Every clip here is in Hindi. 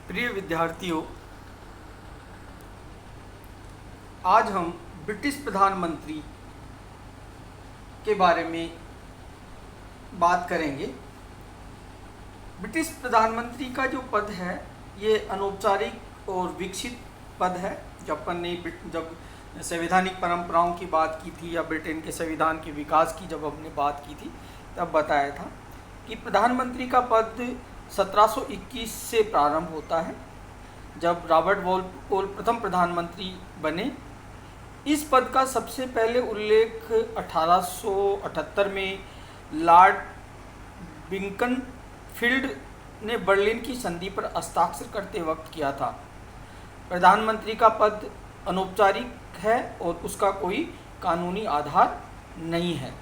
प्रिय विद्यार्थियों, आज हम ब्रिटिश प्रधानमंत्री के बारे में बात करेंगे। ब्रिटिश प्रधानमंत्री का जो पद है ये अनौपचारिक और विकसित पद है। जब संवैधानिक परंपराओं की बात की थी या ब्रिटेन के संविधान के विकास की जब हमने बात की थी तब बताया था कि प्रधानमंत्री का पद 1721 से प्रारंभ होता है, जब रॉबर्ट वॉलपोल प्रथम प्रधानमंत्री बने। इस पद का सबसे पहले उल्लेख 1878 में लॉर्ड बिकनफील्ड ने बर्लिन की संधि पर हस्ताक्षर करते वक्त किया था। प्रधानमंत्री का पद अनौपचारिक है और उसका कोई कानूनी आधार नहीं है।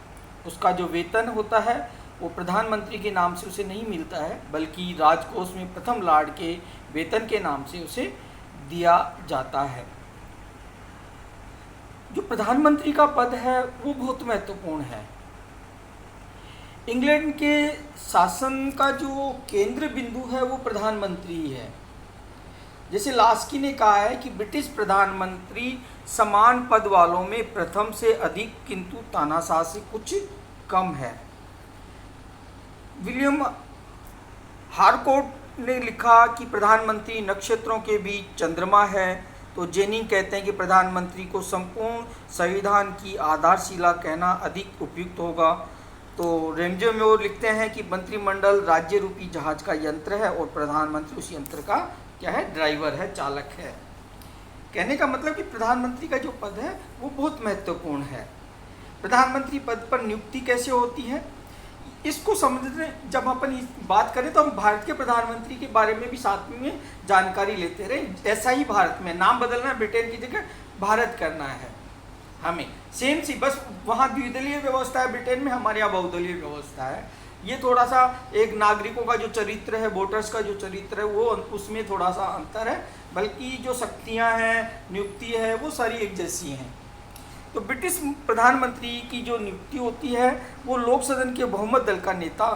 उसका जो वेतन होता है वो प्रधानमंत्री के नाम से उसे नहीं मिलता है, बल्कि राजकोष में प्रथम लॉर्ड के वेतन के नाम से उसे दिया जाता है। जो प्रधानमंत्री का पद है वो बहुत महत्वपूर्ण है। इंग्लैंड के शासन का जो केंद्र बिंदु है वो प्रधानमंत्री है। जैसे लास्की ने कहा है कि ब्रिटिश प्रधानमंत्री समान पद वालों में प्रथम से अधिक किंतु तानाशाह से कुछ कम है। विलियम हारकोर्ट ने लिखा कि प्रधानमंत्री नक्षत्रों के बीच चंद्रमा है, तो जेनिंग कहते हैं कि प्रधानमंत्री को संपूर्ण संविधान की आधारशिला कहना अधिक उपयुक्त होगा। तो रेमजे मोर लिखते हैं कि मंत्रिमंडल राज्य रूपी जहाज का यंत्र है और प्रधानमंत्री उस यंत्र का क्या है, ड्राइवर है, चालक है। कहने का मतलब कि प्रधानमंत्री का जो पद है वो बहुत महत्वपूर्ण है। प्रधानमंत्री पद पर नियुक्ति कैसे होती है इसको समझने जब अपन बात करें तो हम भारत के प्रधानमंत्री के बारे में भी साथ में जानकारी लेते रहे। ऐसा ही भारत में नाम बदलना है, ब्रिटेन की जगह भारत करना है हमें, सेम सी, बस वहाँ द्विदलीय व्यवस्था है ब्रिटेन में, हमारे यहाँ बहुदलीय व्यवस्था है। ये थोड़ा सा एक नागरिकों का जो चरित्र है, वोटर्स का जो चरित्र है वो उसमें थोड़ा सा अंतर है, बल्कि जो शक्तियाँ हैं, नियुक्ति है वो सारी एक जैसी हैं। तो ब्रिटिश प्रधानमंत्री की जो नियुक्ति होती है वो लोक सदन के बहुमत दल का नेता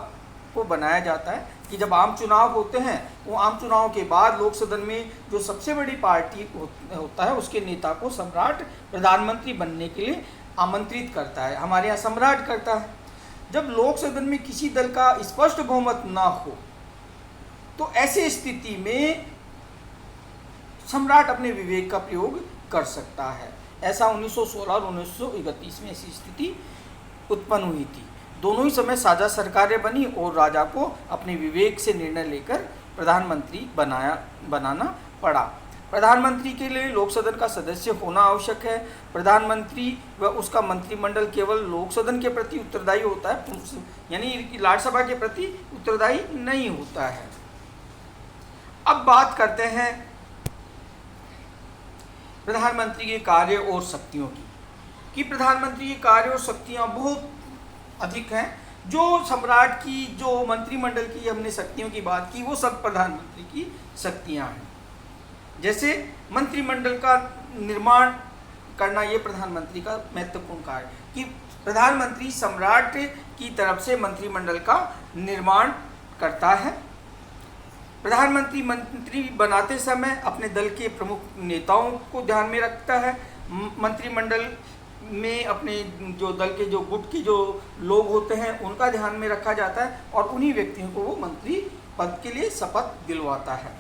को बनाया जाता है कि जब आम चुनाव होते हैं वो आम चुनाव के बाद लोक सदन में जो सबसे बड़ी पार्टी होता है उसके नेता को सम्राट प्रधानमंत्री बनने के लिए आमंत्रित करता है। हमारे यहाँ सम्राट करता है। जब लोक सदन में किसी दल का स्पष्ट बहुमत ना हो तो ऐसी स्थिति में सम्राट अपने विवेक का प्रयोग कर सकता है। ऐसा 1916 और 1931 में ऐसी स्थिति उत्पन्न हुई थी। दोनों ही समय साझा सरकारें बनी और राजा को अपने विवेक से निर्णय लेकर प्रधानमंत्री बनाना पड़ा। प्रधानमंत्री के लिए लोक सदन का सदस्य होना आवश्यक है। प्रधानमंत्री व उसका मंत्रिमंडल केवल लोक सदन के प्रति उत्तरदायी होता है, यानी राज्यसभा के प्रति उत्तरदायी नहीं होता है। अब बात करते हैं प्रधानमंत्री के कार्य और शक्तियों की, कि प्रधानमंत्री के कार्य और शक्तियां बहुत अधिक हैं। जो सम्राट की, जो मंत्रिमंडल की हमने शक्तियों की बात की, वो सब प्रधानमंत्री की शक्तियां हैं। जैसे मंत्रिमंडल का निर्माण करना, ये प्रधानमंत्री का महत्वपूर्ण कार्य, कि प्रधानमंत्री सम्राट की तरफ से मंत्रिमंडल का निर्माण करता है। प्रधानमंत्री मंत्री बनाते समय अपने दल के प्रमुख नेताओं को ध्यान में रखता है। मंत्रिमंडल में अपने जो दल के जो गुट के जो लोग होते हैं उनका ध्यान में रखा जाता है और उन्हीं व्यक्तियों को वो मंत्री पद के लिए शपथ दिलवाता है।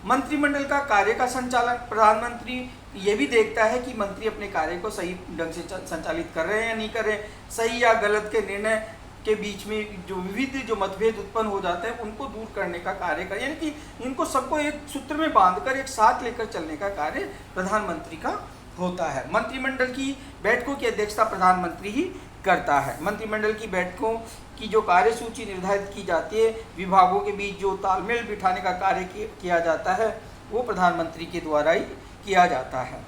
मंत्रिमंडल का कार्य का संचालन प्रधानमंत्री ये भी देखता है कि मंत्री अपने कार्य को सही ढंग से संचालित कर रहे हैं या नहीं कर रहे हैं। सही या गलत के निर्णय के बीच में जो विविध जो मतभेद उत्पन्न हो जाते हैं उनको दूर करने का कार्य कर, यानी कि इनको सबको एक सूत्र में बांधकर एक साथ लेकर चलने का कार्य प्रधानमंत्री का होता है। मंत्रिमंडल की बैठकों की अध्यक्षता प्रधानमंत्री ही करता है। मंत्रिमंडल की बैठकों की जो कार्यसूची निर्धारित की जाती है, विभागों के बीच जो तालमेल बिठाने का कार्य किया जाता है वो प्रधानमंत्री के द्वारा ही किया जाता है।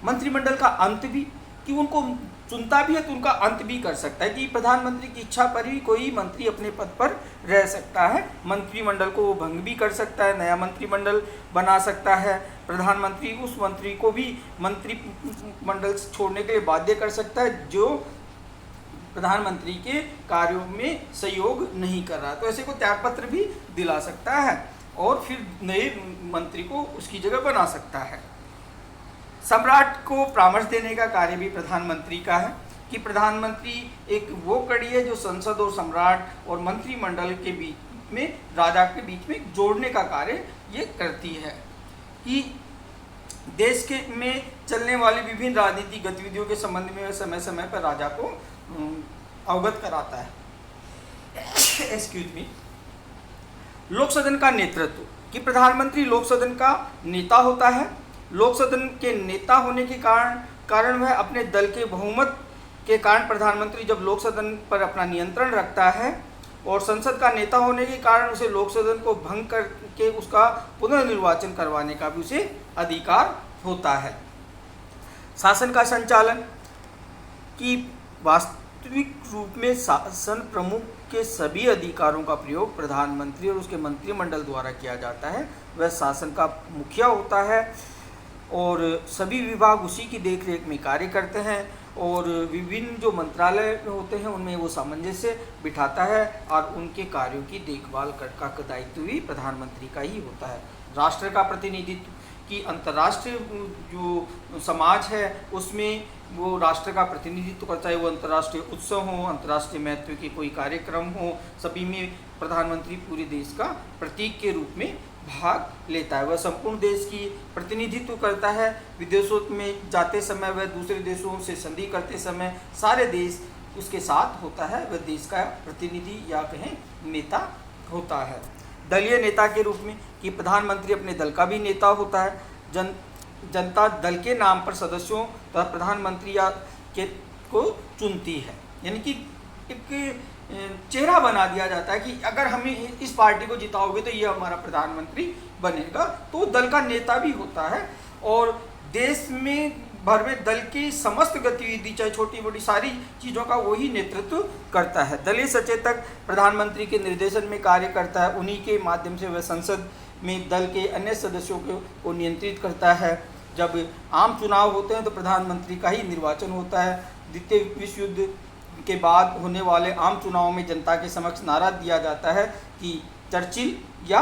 मंत्रिमंडल का अंत भी, कि उनको चुनता भी है तो उनका अंत भी कर सकता है, कि प्रधानमंत्री की इच्छा पर ही कोई मंत्री अपने पद पर रह सकता है। मंत्रिमंडल को वो भंग भी कर सकता है, नया मंत्रिमंडल बना सकता है। प्रधानमंत्री उस मंत्री को भी मंत्रिमंडल छोड़ने के लिए बाध्य कर सकता है जो प्रधानमंत्री के कार्यों में सहयोग नहीं कर रहा, तो ऐसे को त्यागपत्र भी दिला सकता है। और फिर नए मंत्री को उसकी जगह बना सकता है। सम्राट को परामर्श देने का कार्य भी प्रधानमंत्री का है कि प्रधानमंत्री एक वो कड़ी है जो संसद और सम्राट और मंत्रिमंडल के बीच में, राजा के बीच में जोड़ने का कार्य ये करती है, कि देश के में चलने वाली विभिन्न राजनीतिक गतिविधियों के संबंध में समय समय पर राजा को अवगत कराता है। Excuse me. लोक सदन का नेतृत्व, कि प्रधानमंत्री लोक सदन का नेता होता है। लोक सदन के नेता होने के कारण वह अपने दल के बहुमत के कारण प्रधानमंत्री जब लोक सदन पर अपना नियंत्रण रखता है, और संसद का नेता होने के कारण उसे लोक सदन को भंग करके उसका पुनर्निर्वाचन करवाने का भी उसे अधिकार होता है। शासन का संचालन, कि वास्तविक रूप में शासन प्रमुख के सभी अधिकारों का प्रयोग प्रधानमंत्री और उसके मंत्रिमंडल द्वारा किया जाता है। वह शासन का मुखिया होता है और सभी विभाग उसी की देखरेख में कार्य करते हैं, और विभिन्न जो मंत्रालय होते हैं उनमें वो सामंजस्य बिठाता है, और उनके कार्यों की देखभाल का दायित्व भी प्रधानमंत्री का ही होता है। राष्ट्र का प्रतिनिधित्व, कि अंतर्राष्ट्रीय जो समाज है उसमें वो राष्ट्र का प्रतिनिधित्व करता है, वो अंतर्राष्ट्रीय उत्सव हो, अंतर्राष्ट्रीय महत्व के कोई कार्यक्रम हो, सभी में प्रधानमंत्री पूरे देश का प्रतीक के रूप में भाग लेता है। वह संपूर्ण देश की प्रतिनिधित्व करता है। विदेशों में जाते समय, वह दूसरे देशों से संधि करते समय सारे देश उसके साथ होता है, वह देश का प्रतिनिधि या कहें नेता होता है। दलीय नेता के रूप में, कि प्रधानमंत्री अपने दल का भी नेता होता है। जनता दल के नाम पर सदस्यों तथा प्रधानमंत्री को चुनती है, यानी कि एक चेहरा बना दिया जाता है कि अगर हमें इस पार्टी को जिताओगे तो ये हमारा प्रधानमंत्री बनेगा, तो दल का नेता भी होता है। और देश में भर में दल की समस्त गतिविधि, चाहे छोटी बड़ी सारी चीज़ों का वही नेतृत्व करता है। दलीय सचेतक प्रधानमंत्री के निर्देशन में कार्य करता है, उन्हीं के माध्यम से वह संसद में दल के अन्य सदस्यों को नियंत्रित करता है। जब आम चुनाव होते हैं तो प्रधानमंत्री का ही निर्वाचन होता है। द्वितीय विश्व युद्ध के बाद होने वाले आम चुनावों में जनता के समक्ष नारा दिया जाता है कि चर्चिल या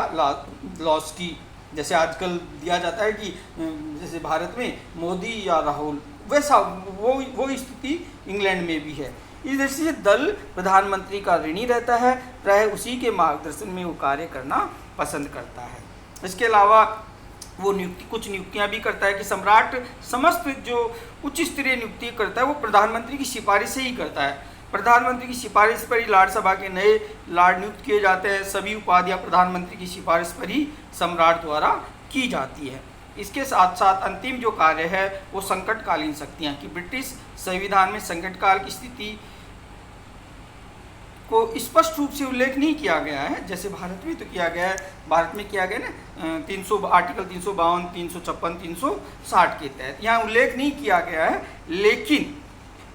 लॉस्की, जैसे आजकल दिया जाता है कि जैसे भारत में मोदी या राहुल, वैसा वो स्थिति इंग्लैंड में भी है। इस दृष्टि से दल प्रधानमंत्री का ऋणी रहता है, प्रायः उसी के मार्गदर्शन में वो कार्य करना पसंद करता है। इसके अलावा वो कुछ नियुक्तियां भी करता है, कि सम्राट समस्त जो उच्च स्तरीय नियुक्ति करता है वो प्रधानमंत्री की सिफारिश से ही करता है। प्रधानमंत्री की सिफारिश पर ही लार्ड सभा के नए लार्ड नियुक्त किए जाते हैं। सभी उपाधियां प्रधानमंत्री की सिफारिश पर ही सम्राट द्वारा की जाती है। इसके साथ साथ अंतिम जो कार्य है वो संकटकालीन शक्तियाँ, कि ब्रिटिश संविधान में संकटकाल की स्थिति को स्पष्ट रूप से उल्लेख नहीं किया गया है, जैसे भारत में तो किया गया है। भारत में किया गया ना आर्टिकल 352, 356, 360 के तहत यहाँ उल्लेख नहीं किया गया है। लेकिन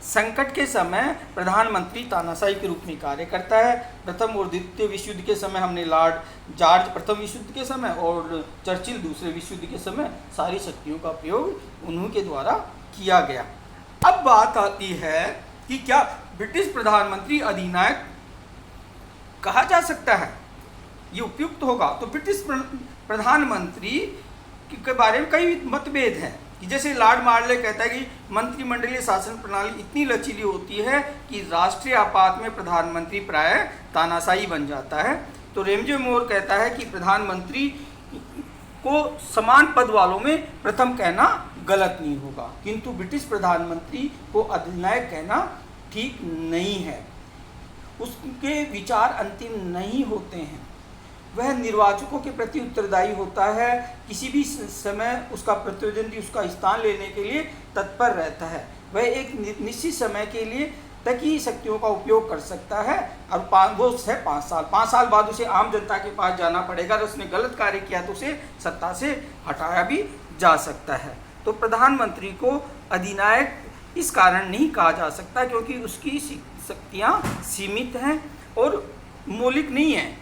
संकट के समय प्रधानमंत्री तानाशाही के रूप में कार्य करता है। प्रथम और द्वितीय विश्व युद्ध के समय हमने लॉर्ड जॉर्ज प्रथम विश्व युद्ध के समय और चर्चिल दूसरे विश्व युद्ध के समय सारी शक्तियों का प्रयोग उन्हीं के द्वारा किया गया। अब बात आती है कि क्या ब्रिटिश प्रधानमंत्री अधिनायक कहा जा सकता है, ये उपयुक्त होगा? तो ब्रिटिश प्रधानमंत्री के बारे में कई मतभेद हैं, कि जैसे लॉर्ड मार्ले कहता है कि मंत्रिमंडलीय शासन प्रणाली इतनी लचीली होती है कि राष्ट्रीय आपात में प्रधानमंत्री प्रायः तानाशाही बन जाता है। तो रेमजे मोर कहता है कि प्रधानमंत्री को समान पद वालों में प्रथम कहना गलत नहीं होगा, किंतु ब्रिटिश प्रधानमंत्री को अधिनायक कहना ठीक नहीं है। उसके विचार अंतिम नहीं होते हैं, वह निर्वाचकों के प्रति उत्तरदायी होता है। किसी भी समय उसका प्रतिद्वंदी उसका स्थान लेने के लिए तत्पर रहता है। वह एक निश्चित समय के लिए तक ही शक्तियों का उपयोग कर सकता है, और वो है 5 साल। 5 साल बाद उसे आम जनता के पास जाना पड़ेगा, और उसने गलत कार्य किया तो उसे सत्ता से हटाया भी जा सकता है। तो प्रधानमंत्री को अधिनायक इस कारण नहीं कहा जा सकता क्योंकि उसकी शक्तियाँ सीमित हैं और मौलिक नहीं हैं,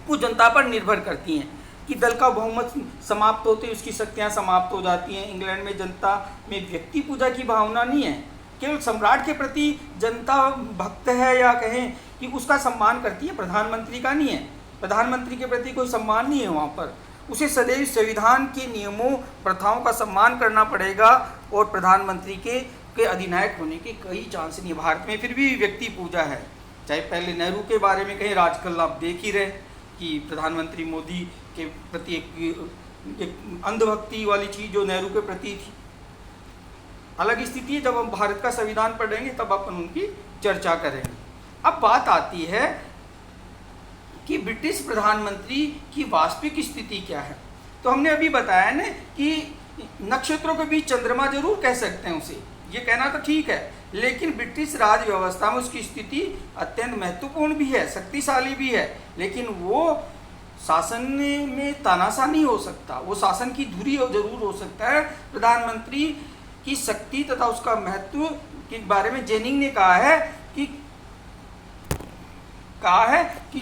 वो जनता पर निर्भर करती हैं। कि दल का बहुमत समाप्त होते ही उसकी शक्तियाँ समाप्त हो जाती हैं। इंग्लैंड में जनता में व्यक्ति पूजा की भावना नहीं है, केवल सम्राट के प्रति जनता भक्त है या कहें कि उसका सम्मान करती है, प्रधानमंत्री का नहीं है। प्रधानमंत्री के प्रति कोई सम्मान नहीं है वहाँ पर। उसे सदैव संविधान के नियमों प्रथाओं का सम्मान करना पड़ेगा और प्रधानमंत्री के अधिनायक होने के कई चांस नहीं है। भारत में फिर भी व्यक्ति पूजा है, चाहे पहले नेहरू के बारे में कहें, आजकल आप देख ही रहे कि प्रधानमंत्री मोदी के प्रति एक अंधभक्ति वाली चीज़ जो नेहरू के प्रति थी। अलग स्थिति है, जब हम भारत का संविधान पढ़ेंगे तब अपन उनकी चर्चा करेंगे। अब बात आती है कि ब्रिटिश प्रधानमंत्री की वास्तविक स्थिति क्या है। तो हमने अभी बताया ना कि नक्षत्रों के बीच चंद्रमा जरूर कह सकते हैं उसे, ये कहना तो ठीक है, लेकिन ब्रिटिश राज व्यवस्था में उसकी स्थिति अत्यंत महत्वपूर्ण भी है, शक्तिशाली भी है, लेकिन वो शासन में तानाशाह नहीं हो सकता, वो शासन की धुरी जरूर हो सकता है। प्रधानमंत्री की शक्ति तथा उसका महत्व के बारे में जेनिंग ने कहा है कि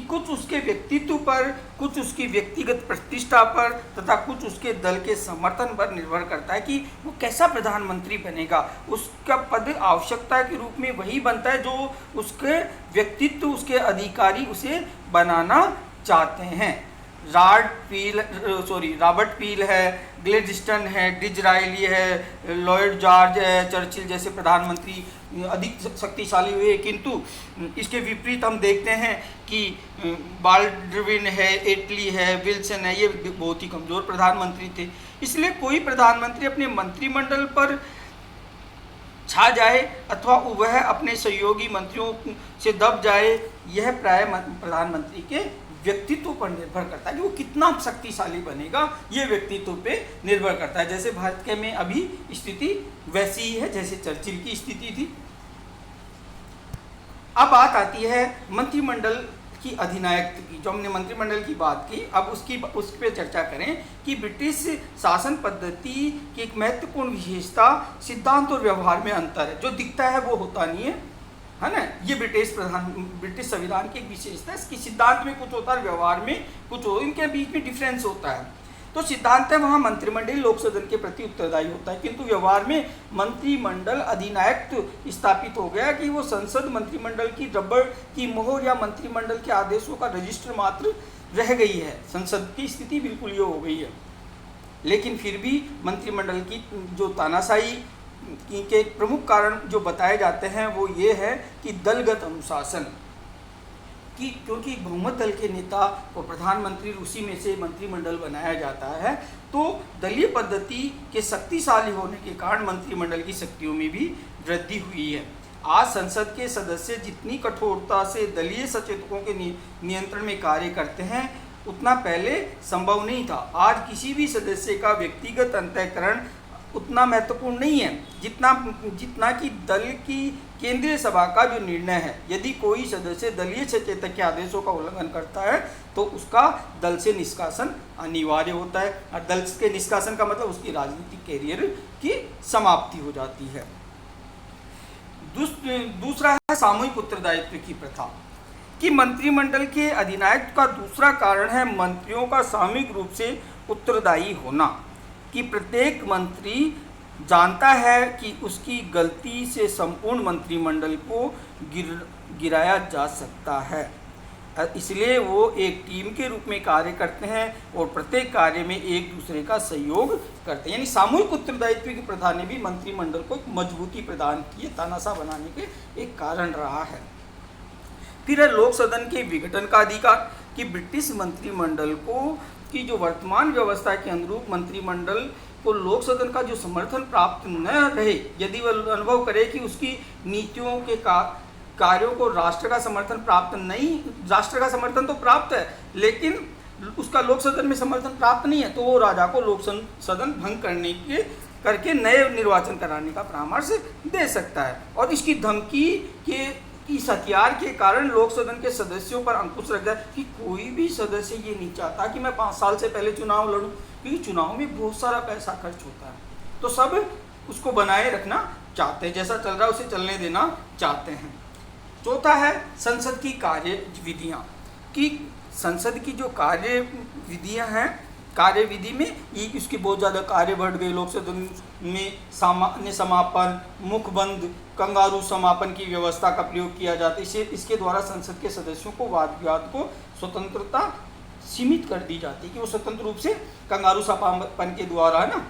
कुछ उसके व्यक्तित्व पर, कुछ उसकी व्यक्तिगत प्रतिष्ठा पर तथा कुछ उसके दल के समर्थन पर निर्भर करता है कि वो कैसा प्रधानमंत्री बनेगा। उसका पद आवश्यकता के रूप में वही बनता है जो उसके व्यक्तित्व, उसके अधिकारी उसे बनाना चाहते हैं। रॉबर्ट पील है, ग्लेडस्टोन है, डिज़रायली है, लॉयड जॉर्ज है, चर्चिल जैसे प्रधानमंत्री अधिक शक्तिशाली हुए, किंतु इसके विपरीत हम देखते हैं कि बाल्डविन है, एटली है, विल्सन है, ये बहुत ही कमज़ोर प्रधानमंत्री थे। इसलिए कोई प्रधानमंत्री अपने मंत्रिमंडल पर छा जाए अथवा वह अपने सहयोगी मंत्रियों से दब जाए, यह प्राय प्रधानमंत्री के व्यक्तित्व पर निर्भर करता है कि वो कितना शक्तिशाली बनेगा, ये व्यक्तित्व पे निर्भर करता है। जैसे भारत के में अभी स्थिति वैसी ही है जैसे चर्चिल की स्थिति थी। अब बात आती है मंत्रिमंडल की अधिनायक की। जो हमने मंत्रिमंडल की बात की, अब उस पर चर्चा करें कि ब्रिटिश शासन पद्धति की एक महत्वपूर्ण विशेषता सिद्धांत और व्यवहार में अंतर है। जो दिखता है वो होता नहीं है ना। ये ब्रिटिश संविधान की एक विशेषता है। इसकी सिद्धांत में कुछ होता है, व्यवहार में कुछ हो, इनके बीच में डिफरेंस होता है। तो सिद्धांत है वहाँ मंत्रिमंडल लोक सदन के प्रति उत्तरदायी होता है, किंतु व्यवहार में मंत्रिमंडल अधिनायक स्थापित हो गया कि वो संसद मंत्रिमंडल की रबड़ की मोहर या मंत्रिमंडल के आदेशों का रजिस्टर मात्र रह गई है। संसद की स्थिति बिल्कुल ये हो गई है। लेकिन फिर भी मंत्रिमंडल की जो तानाशाही के प्रमुख कारण जो बताए जाते हैं वो ये है कि दलगत अनुशासन कि क्योंकि बहुमत दल के नेता को प्रधानमंत्री उसी में से मंत्रिमंडल बनाया जाता है, तो दलीय पद्धति के शक्तिशाली होने के कारण मंत्रिमंडल की शक्तियों में भी वृद्धि हुई है। आज संसद के सदस्य जितनी कठोरता से दलीय सचेतकों के नियंत्रण में कार्य करते हैं उतना पहले संभव नहीं था। आज किसी भी सदस्य का व्यक्तिगत अंतःकरण उतना महत्वपूर्ण नहीं है जितना कि दल की केंद्रीय सभा का जो निर्णय है। यदि कोई सदस्य दलीय सचेतक के आदेशों का उल्लंघन करता है तो उसका दल से निष्कासन अनिवार्य होता है, और दल के निष्कासन का मतलब उसकी राजनीतिक कैरियर की समाप्ति हो जाती है। दूसरा है सामूहिक उत्तरदायित्व की प्रथा कि मंत्रिमंडल के अधिनायक का दूसरा कारण है मंत्रियों का सामूहिक रूप से उत्तरदायी होना, कि प्रत्येक मंत्री जानता है कि उसकी गलती से संपूर्ण मंत्रिमंडल को गिराया जा सकता है। इसलिए वो एक टीम के रूप में कार्य करते हैं और प्रत्येक कार्य में एक दूसरे का सहयोग करते हैं। यानी सामूहिक उत्तरदायित्व की प्रथा ने भी मंत्रिमंडल को एक मजबूती प्रदान की है, तानाशाह बनाने के एक कारण रहा है। फिर है लोक सदन के विघटन का अधिकार कि ब्रिटिश मंत्रिमंडल को की जो वर्तमान व्यवस्था के अनुरूप मंत्रिमंडल को लोक सदन का जो समर्थन प्राप्त न रहे, यदि वह अनुभव करे कि उसकी नीतियों के कार्यों को राष्ट्र का समर्थन प्राप्त नहीं, राष्ट्र का समर्थन तो प्राप्त है लेकिन उसका लोक सदन में समर्थन प्राप्त नहीं है, तो वो राजा को लोक सदन भंग करके नए निर्वाचन कराने का परामर्श दे सकता है। और इसकी धमकी के इस हथियार के कारण लोक सदन के सदस्यों पर अंकुश रख जाए कि कोई भी सदस्य ये नहीं चाहता कि मैं 5 साल से पहले चुनाव लड़ूं, क्योंकि चुनाव में बहुत सारा पैसा खर्च होता है, तो सब उसको बनाए रखना चाहते हैं, जैसा चल रहा है उसे चलने देना चाहते हैं। चौथा है संसद की कार्यविधियाँ कि संसद की जो कार्यविधियाँ हैं, कार्यविधि में ये इसके बहुत ज़्यादा कार्य बढ़ गए। लोक सदन में सामान्य समापन, मुखबंद, कंगारू समापन की व्यवस्था का प्रयोग किया जाता है। इसके द्वारा संसद के सदस्यों को वाद विवाद को स्वतंत्रता सीमित कर दी जाती है कि वो स्वतंत्र रूप से कंगारू सपापन के द्वारा, है ना,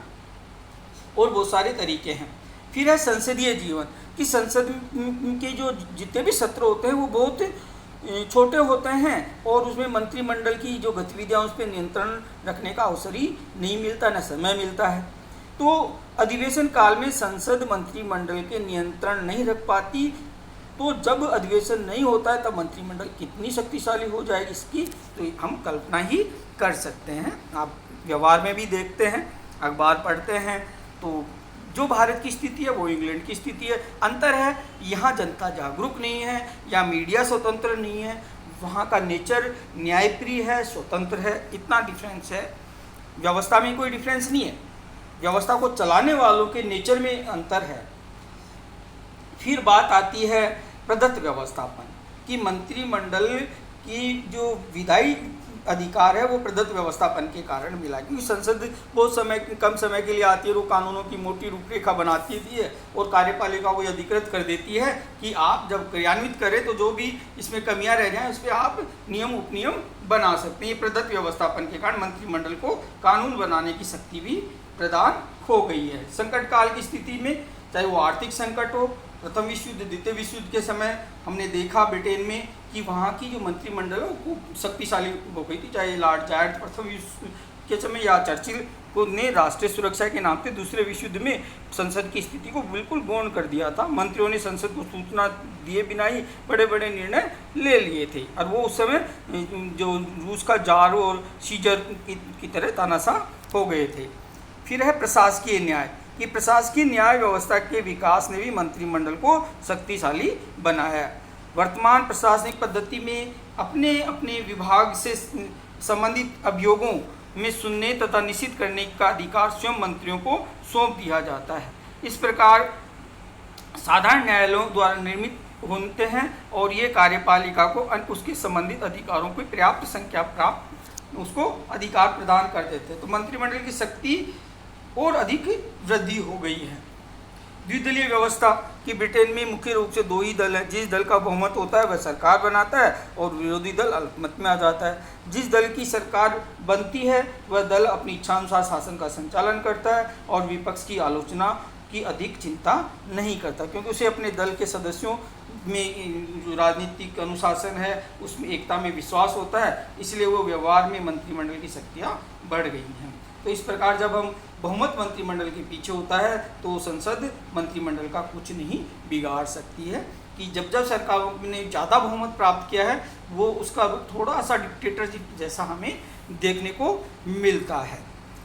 और बहुत सारे तरीके हैं। फिर है संसदीय जीवन, कि संसद के जो जितने भी सत्र होते हैं वो बहुत छोटे होते हैं और उसमें मंत्रिमंडल की जो गतिविधियाँ उस पर नियंत्रण रखने का अवसर ही नहीं मिलता, न समय मिलता है। तो अधिवेशन काल में संसद मंत्रिमंडल के नियंत्रण नहीं रख पाती, तो जब अधिवेशन नहीं होता है तब मंत्रिमंडल कितनी शक्तिशाली हो जाएगी इसकी तो हम कल्पना ही कर सकते हैं। आप व्यवहार में भी देखते हैं, अखबार पढ़ते हैं, तो जो भारत की स्थिति है वो इंग्लैंड की स्थिति है। अंतर है, यहाँ जनता जागरूक नहीं है या मीडिया स्वतंत्र नहीं है, वहाँ का नेचर न्यायप्रिय है, स्वतंत्र है, इतना डिफरेंस है। व्यवस्था में कोई डिफरेंस नहीं है, व्यवस्था को चलाने वालों के नेचर में अंतर है। फिर बात आती है प्रदत्त व्यवस्थापन, कि मंत्रिमंडल की जो विधायी अधिकार है वो प्रदत्त व्यवस्थापन के कारण मिला, क्योंकि संसद बहुत कम समय के लिए आती है, वो कानूनों की मोटी रूपरेखा बनाती है और कार्यपालिका को अधिकृत कर देती है कि आप जब क्रियान्वित करें तो जो भी इसमें कमियां रह जाएं उस पर आप नियम उपनियम बना सकते हैं। ये प्रदत्त व्यवस्थापन के कारण मंत्रिमंडल को कानून बनाने की शक्ति भी प्रदान हो गई है। संकट काल की स्थिति में, चाहे वो आर्थिक संकट हो, प्रथम विश्व युद्ध, द्वितीय विश्व युद्ध के समय हमने देखा ब्रिटेन में कि वहाँ की जो मंत्रिमंडल है वो शक्तिशाली हो गई थी, चाहे लॉर्ड जायड प्रथम विश्व के समय या चर्चिल को ने राष्ट्रीय सुरक्षा के नाम पे दूसरे विश्व युद्ध में संसद की स्थिति को बिल्कुल गौण कर दिया था। मंत्रियों ने संसद को सूचना दिए बिना ही बड़े बड़े निर्णय ले लिए थे, और वो उस समय जो रूस का जार और सीजर की तरह तानाशाह हो गए थे। फिर है प्रशासकीय न्याय, कि प्रशासकीय न्याय व्यवस्था के विकास ने भी मंत्रिमंडल को शक्तिशाली बनाया। वर्तमान प्रशासनिक पद्धति में अपने अपने विभाग से संबंधित अभियोगों में सुनने तथा निश्चित करने का अधिकार स्वयं मंत्रियों को सौंप दिया जाता है। इस प्रकार साधारण न्यायालयों द्वारा निर्मित होते हैं और ये कार्यपालिका को उसके संबंधित अधिकारों की पर्याप्त संख्या प्राप्त उसको अधिकार प्रदान कर देते हैं। तो मंत्रिमंडल की शक्ति और अधिक वृद्धि हो गई है। द्विदलीय व्यवस्था, कि ब्रिटेन में मुख्य रूप से दो ही दल हैं, जिस दल का बहुमत होता है वह सरकार बनाता है और विरोधी दल अल्पमत में आ जाता है। जिस दल की सरकार बनती है वह दल अपनी इच्छानुसार शासन का संचालन करता है और विपक्ष की आलोचना की अधिक चिंता नहीं करता, क्योंकि उसे अपने दल के सदस्यों में जो राजनीतिक अनुशासन है उसमें एकता में विश्वास होता है, इसलिए वो व्यवहार में मंत्रिमंडल की शक्तियाँ बढ़ गई हैं। तो इस प्रकार जब हम बहुमत मंत्रिमंडल के पीछे होता है तो संसद मंत्रिमंडल का कुछ नहीं बिगाड़ सकती है, कि जब जब सरकारों ने ज़्यादा बहुमत प्राप्त किया है वो उसका थोड़ा सा डिक्टेटरशिप जैसा हमें देखने को मिलता है।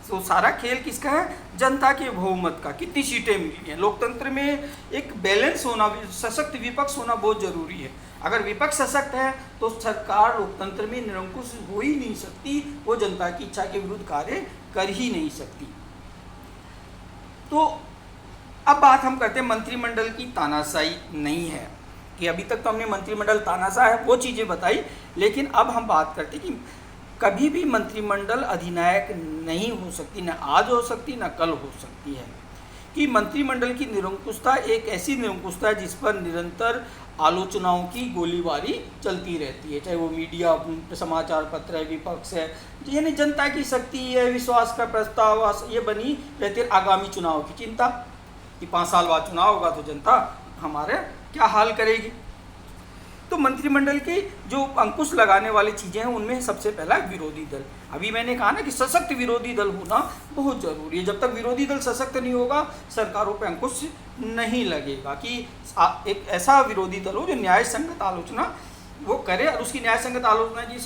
तो सारा खेल किसका है? जनता के बहुमत का, कितनी सीटें मिली हैं। लोकतंत्र में एक बैलेंस होना, सशक्त विपक्ष होना बहुत ज़रूरी है। अगर विपक्ष सशक्त है तो सरकार लोकतंत्र में निरंकुश हो ही नहीं सकती, वो जनता की इच्छा के विरुद्ध कार्य कर ही नहीं सकती। तो अब बात हम करते हैं मंत्रिमंडल की तानाशाही नहीं है, कि अभी तक तो हमने मंत्रिमंडल तानाशाह है वो चीज़ें बताई, लेकिन अब हम बात करते हैं कि कभी भी मंत्रिमंडल अधिनायक नहीं हो सकती, न आज हो सकती न कल हो सकती है। कि मंत्रिमंडल की निरंकुशता एक ऐसी निरंकुशता है जिस पर निरंतर आलोचनाओं की गोलीबारी चलती रहती है, चाहे वो मीडिया, समाचार पत्र है, विपक्ष है, यानी जनता की शक्ति है, विश्वास का प्रस्ताव ये बनी रहती है। आगामी चुनाव की चिंता कि 5 साल बाद चुनाव होगा तो जनता हमारे क्या हाल करेगी। तो मंत्रिमंडल की जो अंकुश लगाने वाली चीज़ें हैं उनमें सबसे पहला विरोधी दल। अभी मैंने कहा ना कि सशक्त विरोधी दल होना बहुत ज़रूरी है। जब तक विरोधी दल सशक्त नहीं होगा सरकारों पे अंकुश नहीं लगेगा, कि एक ऐसा विरोधी दल हो जो न्याय संगत आलोचना वो करे, और उसकी न्याय संगत आलोचना की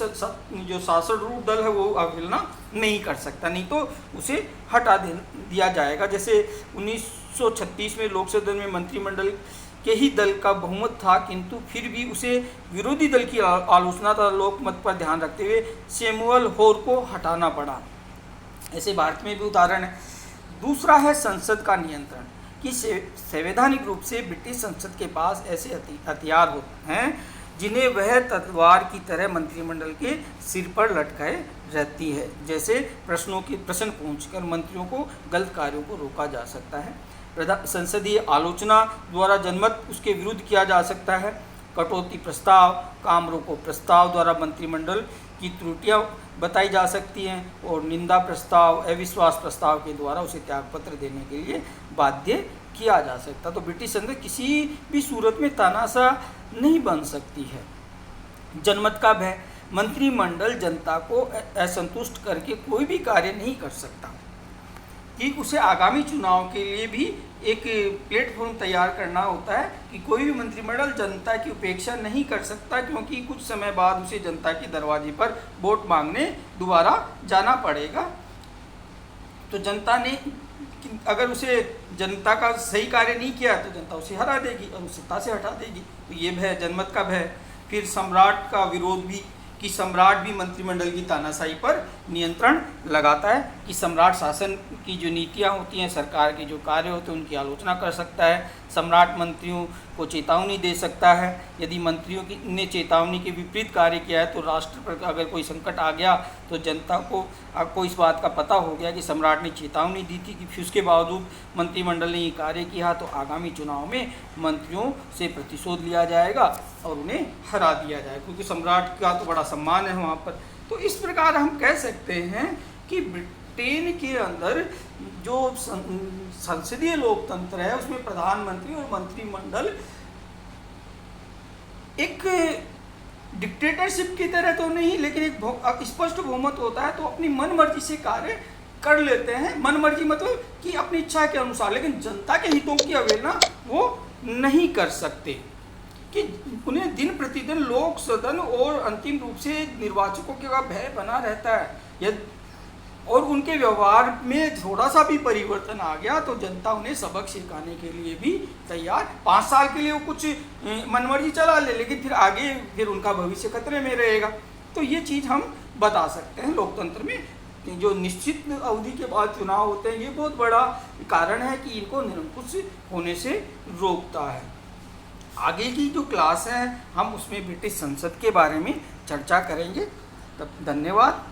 जो शासनारूढ़ दल है वो अवहेलना नहीं कर सकता, नहीं तो उसे हटा दिया जाएगा। जैसे 1936 में लोकसभा में मंत्रिमंडल के ही दल का बहुमत था, किंतु फिर भी उसे विरोधी दल की आलोचना तथा लोकमत पर ध्यान रखते हुए सैमुअल होर को हटाना पड़ा। ऐसे भारत में भी उदाहरण है। दूसरा है संसद का नियंत्रण, कि संवैधानिक रूप से ब्रिटिश संसद के पास ऐसे हथियार होते हैं जिन्हें वह तलवार की तरह मंत्रिमंडल के सिर पर लटकाए रहती है। जैसे प्रश्न पूछकर मंत्रियों को गलत कार्यों को रोका जा सकता है, संसदीय आलोचना द्वारा जनमत उसके विरुद्ध किया जा सकता है, कटौती प्रस्ताव, काम रोको प्रस्ताव द्वारा मंत्रिमंडल की त्रुटियां बताई जा सकती हैं और निंदा प्रस्ताव, अविश्वास प्रस्ताव के द्वारा उसे त्यागपत्र देने के लिए बाध्य किया जा सकता। तो ब्रिटिश संसद किसी भी सूरत में तानाशाह नहीं बन सकती है। जनमत का भय, मंत्रिमंडल जनता को असंतुष्ट करके कोई भी कार्य नहीं कर सकता, कि उसे आगामी चुनाव के लिए भी एक प्लेटफॉर्म तैयार करना होता है कि कोई भी मंत्रिमंडल जनता की उपेक्षा नहीं कर सकता, क्योंकि कुछ समय बाद उसे जनता के दरवाजे पर वोट मांगने दोबारा जाना पड़ेगा। तो जनता ने अगर उसे जनता का सही कार्य नहीं किया तो जनता उसे हरा देगी और उसे सत्ता से हटा देगी। तो ये भय, जनमत का भय। फिर सम्राट का विरोध भी, कि सम्राट भी मंत्रिमंडल की तानाशाही पर नियंत्रण लगाता है, कि सम्राट शासन की जो नीतियाँ होती हैं, सरकार के जो कार्य होते हैं, उनकी आलोचना कर सकता है। सम्राट मंत्रियों को चेतावनी दे सकता है। यदि मंत्रियों की ने चेतावनी के विपरीत कार्य किया है तो राष्ट्र पर अगर कोई संकट आ गया तो जनता को आपको इस बात का पता हो गया कि सम्राट ने चेतावनी दी थी, कि फिर उसके बावजूद मंत्रिमंडल ने ये कार्य किया, तो आगामी चुनाव में मंत्रियों से प्रतिशोध लिया जाएगा और उन्हें हरा दिया जाएगा, क्योंकि सम्राट का तो बड़ा सम्मान है वहाँ पर। तो इस प्रकार हम कह सकते हैं कि ब्रिटेन के अंदर जो संसदीय लोकतंत्र है उसमें प्रधानमंत्री और मंत्रिमंडल एक डिक्टेटरशिप की तरह तो नहीं, लेकिन एक स्पष्ट बहुमत होता है, तो अपनी मन मर्जी से कार्य कर लेते हैं। मन मर्जी मतलब कि अपनी इच्छा के अनुसार, लेकिन जनता के हितों की अवहेलना वो नहीं कर सकते, कि उन्हें दिन प्रतिदिन लोक सदन और अंतिम रूप से निर्वाचकों का भय बना रहता है। और उनके व्यवहार में थोड़ा सा भी परिवर्तन आ गया तो जनता उन्हें सबक सिखाने के लिए भी तैयार। 5 साल के लिए वो कुछ मनमर्जी चला ले, लेकिन फिर आगे फिर उनका भविष्य खतरे में रहेगा। तो ये चीज़ हम बता सकते हैं लोकतंत्र में जो निश्चित अवधि के बाद चुनाव होते हैं, ये बहुत बड़ा कारण है कि इनको निरंकुश होने से रोकता है। आगे की जो क्लास है हम उसमें ब्रिटिश संसद के बारे में चर्चा करेंगे। तब धन्यवाद।